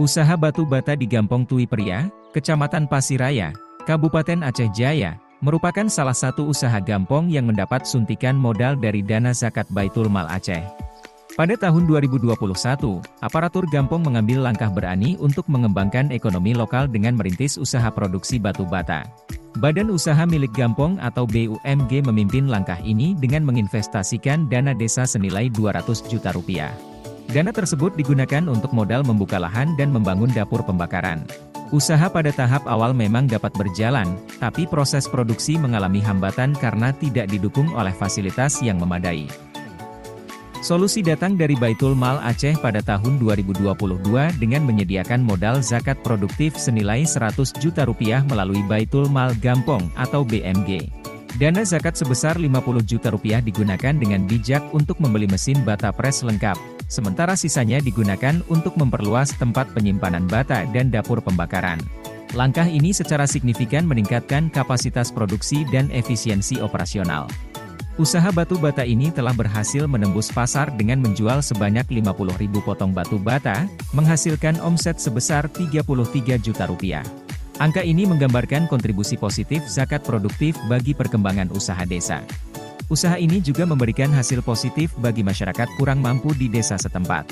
Usaha batu bata di Gampong Tui Pria, Kecamatan Pasiraya, Kabupaten Aceh Jaya, merupakan salah satu usaha Gampong yang mendapat suntikan modal dari dana zakat Baitul Mal Aceh. Pada tahun 2021, aparatur Gampong mengambil langkah berani untuk mengembangkan ekonomi lokal dengan merintis usaha produksi batu bata. Badan Usaha Milik Gampong atau BUMG memimpin langkah ini dengan menginvestasikan dana desa senilai 200 juta rupiah. Dana tersebut digunakan untuk modal membuka lahan dan membangun dapur pembakaran. Usaha pada tahap awal memang dapat berjalan, tapi proses produksi mengalami hambatan karena tidak didukung oleh fasilitas yang memadai. Solusi datang dari Baitul Mal Aceh pada tahun 2022 dengan menyediakan modal zakat produktif senilai 100 juta rupiah melalui Baitul Mal Gampong atau BMG. Dana zakat sebesar 50 juta rupiah digunakan dengan bijak untuk membeli mesin bata pres lengkap, sementara sisanya digunakan untuk memperluas tempat penyimpanan bata dan dapur pembakaran. Langkah ini secara signifikan meningkatkan kapasitas produksi dan efisiensi operasional. Usaha batu bata ini telah berhasil menembus pasar dengan menjual sebanyak 50.000 potong batu bata, menghasilkan omset sebesar 33 juta rupiah. Angka ini menggambarkan kontribusi positif zakat produktif bagi perkembangan usaha desa. Usaha ini juga memberikan hasil positif bagi masyarakat kurang mampu di desa setempat.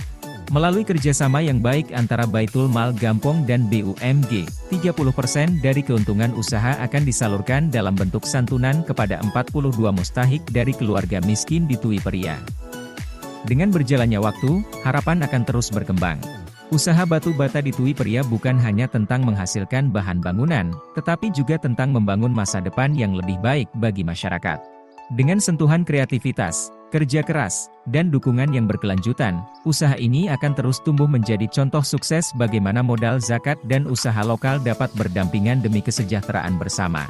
Melalui kerjasama yang baik antara Baitul Mal Gampong dan BUMG, 30% dari keuntungan usaha akan disalurkan dalam bentuk santunan kepada 42 mustahik dari keluarga miskin di Tui Pria. Dengan berjalannya waktu, harapan akan terus berkembang. Usaha batu bata di Tui Pria bukan hanya tentang menghasilkan bahan bangunan, tetapi juga tentang membangun masa depan yang lebih baik bagi masyarakat. Dengan sentuhan kreativitas, kerja keras, dan dukungan yang berkelanjutan, usaha ini akan terus tumbuh menjadi contoh sukses bagaimana modal zakat dan usaha lokal dapat berdampingan demi kesejahteraan bersama.